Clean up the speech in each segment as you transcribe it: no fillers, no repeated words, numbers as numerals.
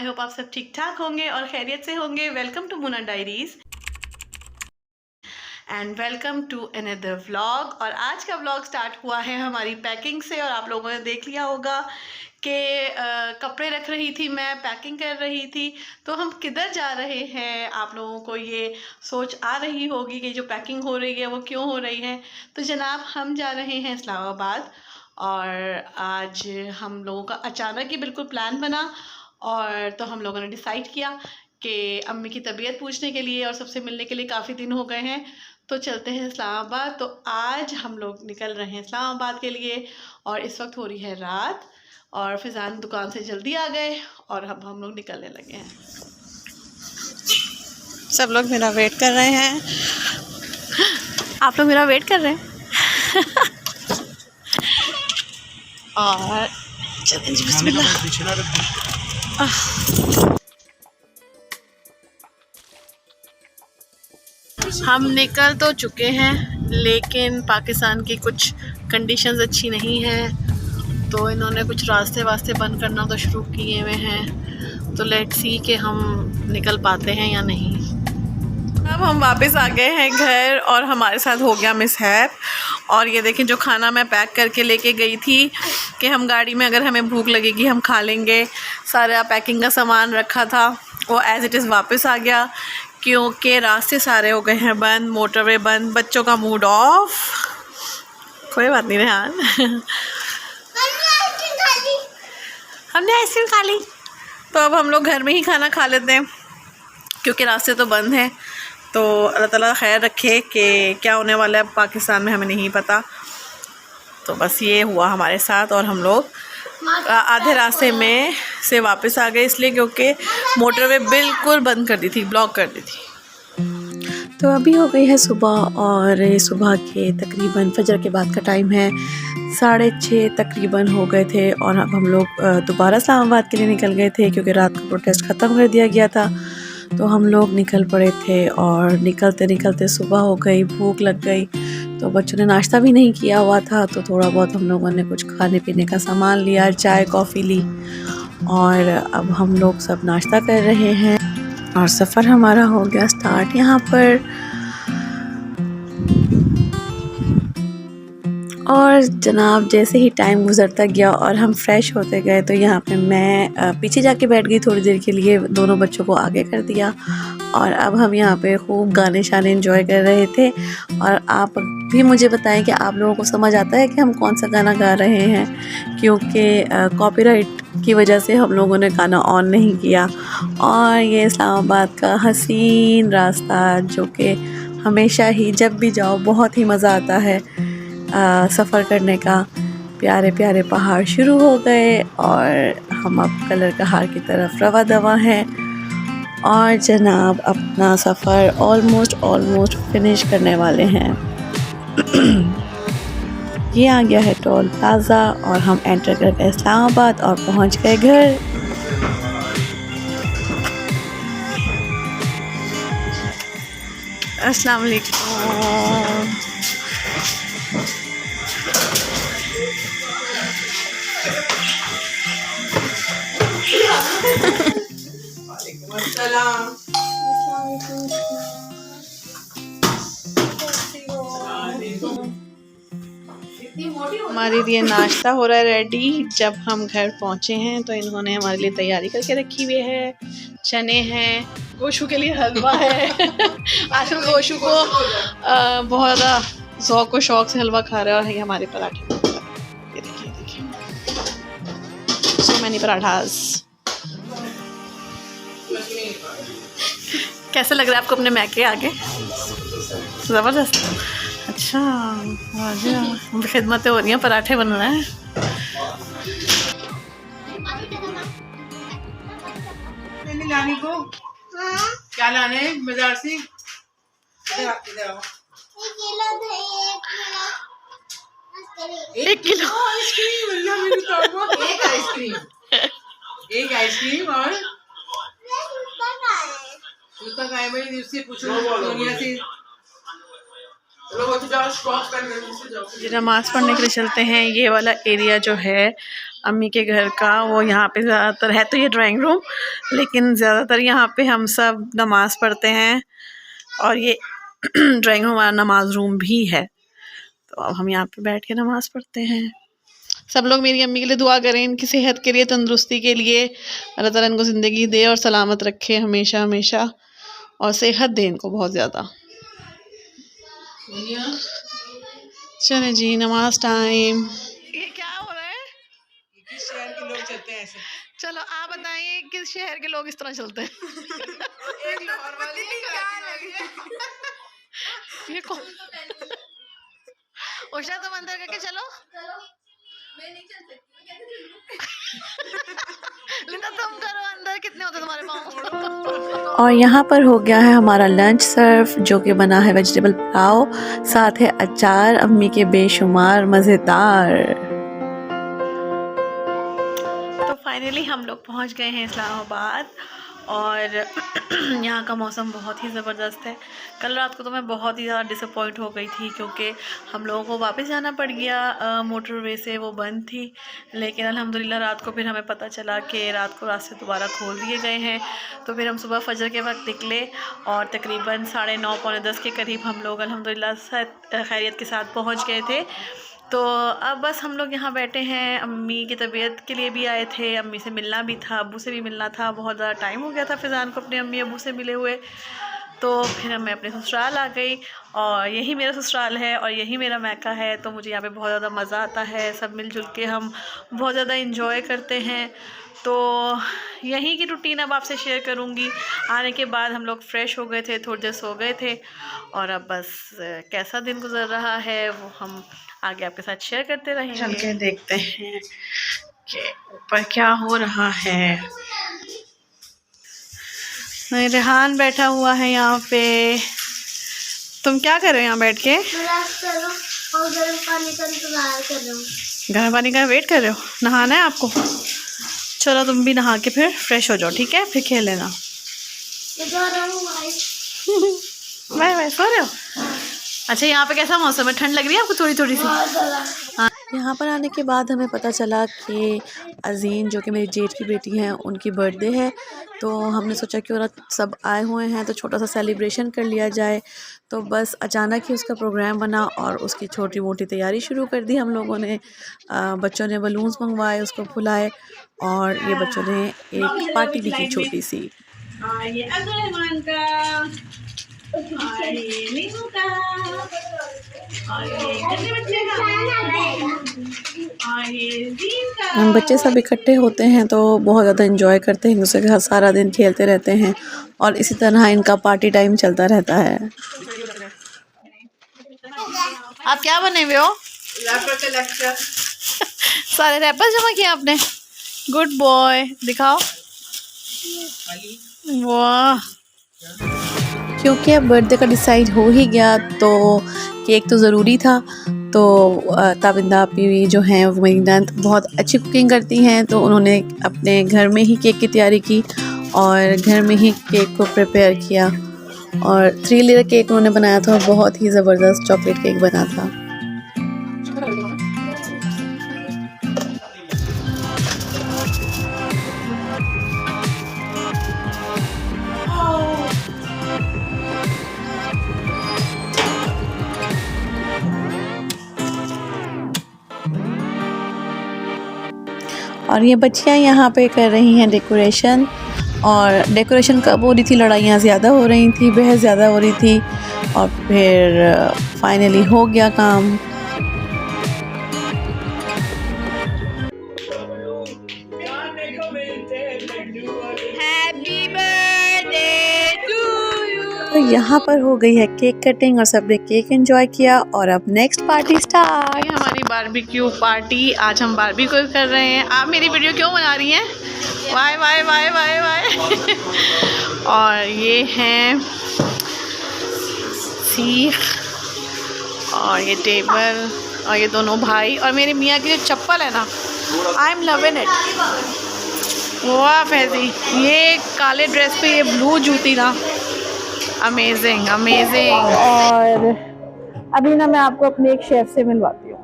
I hope आप सब ठीक ठाक होंगे और खैरियत से होंगे। Welcome to Muna diaries and welcome to another vlog. और आज का व्लॉग स्टार्ट हुआ है हमारी पैकिंग से। और आप लोगों ने देख लिया होगा कि कपड़े रख रही थी, मैं पैकिंग कर रही थी। तो हम किधर जा रहे हैं, आप लोगों को ये सोच आ रही होगी कि जो पैकिंग हो रही है वो क्यों हो रही है। तो जनाब हम जा रहे हैं इस्लामाबाद। और आज हम लोगों का अचानक ही बिल्कुल प्लान बना और तो हम लोगों ने डिसाइड किया कि अम्मी की तबीयत पूछने के लिए और सबसे मिलने के लिए काफ़ी दिन हो गए हैं, तो चलते हैं इस्लामाबाद। तो आज हम लोग निकल रहे हैं इस्लामाबाद के लिए और इस वक्त हो रही है रात और फिजान दुकान से जल्दी आ गए और अब हम लोग निकलने लगे हैं। सब लोग मेरा वेट कर रहे हैं। आप लोग मेरा वेट कर रहे हैं। और चलें जी, बिस्मिल्लाह। हम निकल तो चुके हैं लेकिन पाकिस्तान की कुछ कंडीशंस अच्छी नहीं है, तो इन्होंने कुछ रास्ते वास्ते बंद करना तो शुरू किए हुए हैं। तो लेट्स सी कि हम निकल पाते हैं या नहीं। अब हम वापस आ गए हैं घर और हमारे साथ हो गया मिसहैप। और ये देखें, जो खाना मैं पैक करके लेके गई थी कि हम गाड़ी में अगर हमें भूख लगेगी हम खा लेंगे, सारा पैकिंग का सामान रखा था वो एज़ इट इज़ वापस आ गया क्योंकि रास्ते सारे हो गए हैं बंद, मोटरवे बंद, बच्चों का मूड ऑफ। कोई बात नहीं रेहान। हमने आइसक्रीम खा ली, तो अब हम लोग घर में ही खाना खा लेते हैं क्योंकि रास्ते तो बंद हैं। तो अल्लाह ताला खैर रखे कि क्या होने वाला है पाकिस्तान में हमें नहीं पता। तो बस ये हुआ हमारे साथ और हम लोग आधे रास्ते में से वापस आ गए, इसलिए क्योंकि मोटरवे बिल्कुल बंद कर दी थी, ब्लॉक कर दी थी। तो अभी हो गई है सुबह और सुबह के तकरीबन फजर के बाद का टाइम है, 6:30 तकरीबन हो गए थे। और अब हम लोग दोबारा इस्लामाबाद के लिए निकल गए थे क्योंकि रात का प्रोटेस्ट ख़त्म कर दिया गया था। तो हम लोग निकल पड़े थे और निकलते निकलते सुबह हो गई, भूख लग गई। तो बच्चों ने नाश्ता भी नहीं किया हुआ था, तो थोड़ा बहुत हम लोगों ने कुछ खाने पीने का सामान लिया, चाय कॉफ़ी ली और अब हम लोग सब नाश्ता कर रहे हैं और सफ़र हमारा हो गया स्टार्ट यहाँ पर। और जनाब जैसे ही टाइम गुज़रता गया और हम फ्रेश होते गए तो यहाँ पे मैं पीछे जाके बैठ गई थोड़ी देर के लिए, दोनों बच्चों को आगे कर दिया और अब हम यहाँ पे खूब गाने शाने एंजॉय कर रहे थे। और आप भी मुझे बताएं कि आप लोगों को समझ आता है कि हम कौन सा गाना गा रहे हैं, क्योंकि कॉपीराइट की वजह से हम लोगों ने गाना ऑन नहीं किया। और ये इस्लामाबाद का हसीन रास्ता जो कि हमेशा ही जब भी जाओ बहुत ही मज़ा आता है सफ़र करने का। प्यारे प्यारे पहाड़ शुरू हो गए और हम अब कलर कहार की तरफ रवा दवा हैं और जनाब अपना सफ़र ऑलमोस्ट फिनिश करने वाले हैं। ये आ गया है टोल प्लाज़ा और हम एंटर कर गए इस्लामाबाद और पहुंच गए घर। अस्सलाम वालेकुम। हमारे लिए नाश्ता हो रहा है रेडी। जब हम घर पहुंचे हैं तो इन्होंने हमारे लिए तैयारी करके रखी हुई है। चने हैं, गोशू के लिए हलवा है। आजकल गोशू को बहुत ज़्यादा ज़ौक़ व शौक़ से हलवा खा रहा है। और ये हमारे पराठे, ये देखिए देखिए, सो मैनी पराठास। कैसा लग रहा है आपको अपने मैके आगे? ज़बरदस्त। अच्छा, खिदमतें हो रही हैं, पराठे बन रहे हैं। लाने को क्या लाने बाजार से? एक किलो एक आइसक्रीम और जूता का है भाई, उससे पूछो दुनिया से। जी नमाज़ पढ़ने के लिए चलते हैं। ये वाला एरिया जो है अम्मी के घर का, वो यहाँ पे ज़्यादातर है तो ये ड्राइंग रूम, लेकिन ज़्यादातर यहाँ पे हम सब नमाज़ पढ़ते हैं और ये ड्राइंग रूम हमारा नमाज रूम भी है। तो अब हम यहाँ पे बैठ के नमाज़ पढ़ते हैं। सब लोग मेरी अम्मी के लिए दुआ करें, इनकी सेहत के लिए, तंदुरुस्ती के लिए। अल्लाह ताला इनको ज़िंदगी दे और सलामत रखे हमेशा हमेशा, और सेहत दे इनको बहुत ज़्यादा। चले जी नमाज टाइम। ये क्या हो रहा है? किस शहर के लोग चलते हैं ऐसे? चलो आप बताइए किस शहर के लोग इस तरह चलते हैं? एक लाहौर वाली है। ये कौन? उषा तुम अंदर करके चलो। मैं नहीं चल सकती, लिंदा तुम करो अंदर, कितने होते तुम्हारे पाँव? और यहाँ पर हो गया है हमारा लंच सर्व, जो कि बना है वेजिटेबल पुलाव, साथ है अचार अम्मी के बेशुमार मज़ेदार। तो फाइनली हम लोग पहुँच गए हैं इस्लामाबाद, और यहाँ का मौसम बहुत ही ज़बरदस्त है। कल रात को तो मैं बहुत ही ज़्यादा डिसअपॉइंट हो गई थी, क्योंकि हम लोगों को वापस जाना पड़ गया, मोटरवे से वो बंद थी। लेकिन अल्हम्दुलिल्लाह रात को फिर हमें पता चला कि रात को रास्ते दोबारा खोल दिए गए हैं। तो फिर हम सुबह फजर के वक्त निकले और तकरीबन 9:30 पौने 10 के करीब हम लोग अल्हम्दुलिल्लाह खैरियत के साथ पहुँच गए थे। तो अब बस हम लोग यहाँ बैठे हैं। अम्मी की तबीयत के लिए भी आए थे, अम्मी से मिलना भी था, अब्बू से भी मिलना था। बहुत ज़्यादा टाइम हो गया था फिज़ान को अपने अम्मी अब्बू से मिले हुए। तो फिर मैं अपने ससुराल आ गई, और यही मेरा ससुराल है और यही मेरा मैका है। तो मुझे यहाँ पे बहुत ज़्यादा मज़ा आता है, सब मिलजुल के हम बहुत ज़्यादा इंजॉय करते हैं। तो यहीं की रूटीन अब आपसे शेयर करूँगी। आने के बाद हम लोग फ़्रेश हो गए थे, थोड़ी देर सो गए थे, और अब बस कैसा दिन गुजर रहा है वो हम आगे आपके साथ शेयर करते रहेंगे। चल के देखते हैं कि ऊपर क्या हो रहा है। रेहान बैठा हुआ है यहाँ पे। तुम क्या कर रहे हो यहाँ बैठ के? और गर्म पानी का इंतजार कर रहा हूँ। गर्म पानी का वेट कर रहे हो? नहाना है आपको? चलो तुम भी नहा के फिर फ्रेश हो जाओ, ठीक है? फिर खेल लेना। Bye bye. सो रहे हो? अच्छा यहाँ पे कैसा मौसम है? ठंड लग रही है आपको थोड़ी थोड़ी सी? हाँ। यहाँ पर आने के बाद हमें पता चला कि अज़ीन, जो कि मेरी जेठ की बेटी हैं, उनकी बर्थडे है। तो हमने सोचा कि और सब आए हुए हैं तो छोटा सा सेलिब्रेशन कर लिया जाए। तो बस अचानक ही उसका प्रोग्राम बना और उसकी छोटी मोटी तैयारी शुरू कर दी हम लोगों ने। बच्चों ने बलून्स मंगवाए, उसको फुलाए, और ये बच्चों ने एक पार्टी भी की छोटी सी। बच्चे सब इकट्ठे होते हैं तो बहुत ज़्यादा एंजॉय करते हैं, एक दूसरे के साथ सारा दिन खेलते रहते हैं, और इसी तरह इनका पार्टी टाइम चलता रहता है। आप क्या बने हुए हो? सारे रैपर जमा किए आपने? Good boy. दिखाओ। वाह। क्योंकि अब बर्थडे का डिसाइड हो ही गया तो केक तो ज़रूरी था। तो ताबिंदा आपी जो हैं वो मेरी नंद बहुत अच्छी कुकिंग करती हैं, तो उन्होंने अपने घर में ही केक की तैयारी की और घर में ही केक को प्रिपेयर किया। और 3 लेयर केक उन्होंने बनाया था, बहुत ही ज़बरदस्त चॉकलेट केक बना था। और ये बच्चियाँ यहाँ पे कर रही हैं डेकोरेशन, और डेकोरेशन कब हो रही थी, लड़ाइयाँ ज़्यादा हो रही थी, बहस ज़्यादा हो रही थी, और फिर फाइनली हो गया काम। Happy birthday to you. तो यहाँ पर हो गई है केक कटिंग और सबने केक एंजॉय किया, और अब नेक्स्ट पार्टी स्टार्ट। हमारी बारबेक्यू पार्टी, आज हम बारबेक्यू कर रहे हैं। आप मेरी वीडियो क्यों बना रही हैं? Why why why why why. और ये हैं सीख, और ये टेबल, और ये दोनों भाई, और मेरे मियाँ की जो चप्पल है ना, आई एम लविंग इट। वाह फैजी, ये काले ड्रेस पे ये ब्लू जूती ना, अमेजिंग अमेजिंग। और अभी ना मैं आपको अपने एक शेफ से मिलवाती हूँ।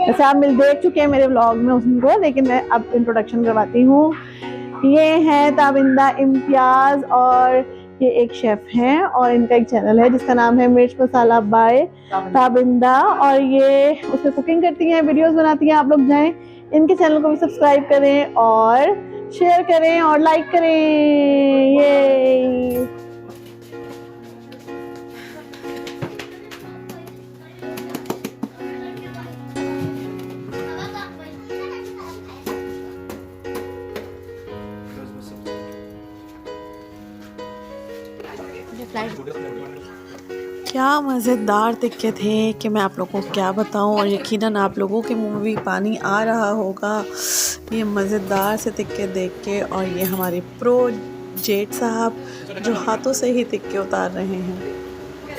वैसे आप देख चुके हैं मेरे व्लॉग में उनको, लेकिन मैं अब इंट्रोडक्शन करवाती हूँ। ये हैं ताबिंदा इम्तियाज़ और ये एक शेफ़ हैं और इनका एक चैनल है जिसका नाम है मिर्च मसाला बाय ताबिंदा, और ये उसमें कुकिंग करती हैं, वीडियोस बनाती हैं। आप लोग जाएं इनके चैनल को भी सब्सक्राइब करें और शेयर करें और लाइक करें। ये क्या मज़ेदार टिक्के थे कि मैं आप लोगों को क्या बताऊं, और यकीनन आप लोगों के मुंह में भी पानी आ रहा होगा ये मज़ेदार से टिक्के देख के। और ये हमारे प्रो जेठ साहब जो हाथों से ही टिक्के उतार रहे हैं।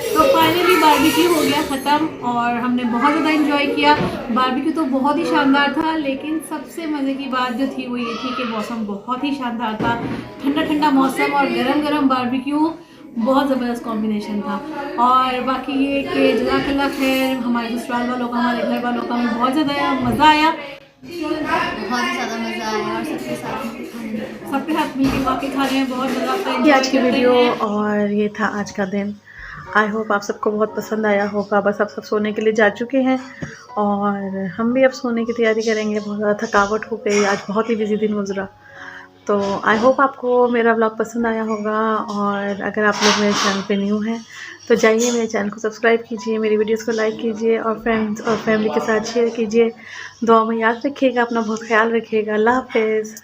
तो फाइनली बारबेक्यू हो गया ख़त्म और हमने बहुत ज़्यादा एंजॉय किया। बारबेक्यू तो बहुत ही शानदार था, लेकिन सबसे मज़े की बात जो थी वो ये थी कि मौसम बहुत ही शानदार था। ठंडा ठंडा मौसम और गरम गरम बारबेक्यू, बहुत ज़बरदस्त कॉम्बिनेशन था। और बाकी ये कि जज़ाकल्लाह खैर, हमारे ससुराल वालों का, हमारे घर वालों का हमें बहुत ज़्यादा मज़ा आया, बहुत ही ज़्यादा मज़ा आया और सबके साथ मिलकर वाकई खाने में बहुत मज़ा ये आज की वीडियो और ये था आज का दिन। आई होप आप सबको बहुत पसंद आया होगा। बस अब सब सोने के लिए जा चुके हैं और हम भी अब सोने की तैयारी करेंगे। बहुत ज़्यादा थकावट हो गई, आज बहुत ही बिजी दिन गुजरा। तो आई होप आपको मेरा व्लॉग पसंद आया होगा, और अगर आप लोग मेरे चैनल पे न्यू हैं तो जाइए मेरे चैनल को सब्सक्राइब कीजिए, मेरी वीडियोस को लाइक कीजिए और फ्रेंड्स और फैमिली के साथ शेयर कीजिए। दुआ में याद रखिएगा, अपना बहुत ख्याल रखिएगा। अल्लाह हाफ़िज़।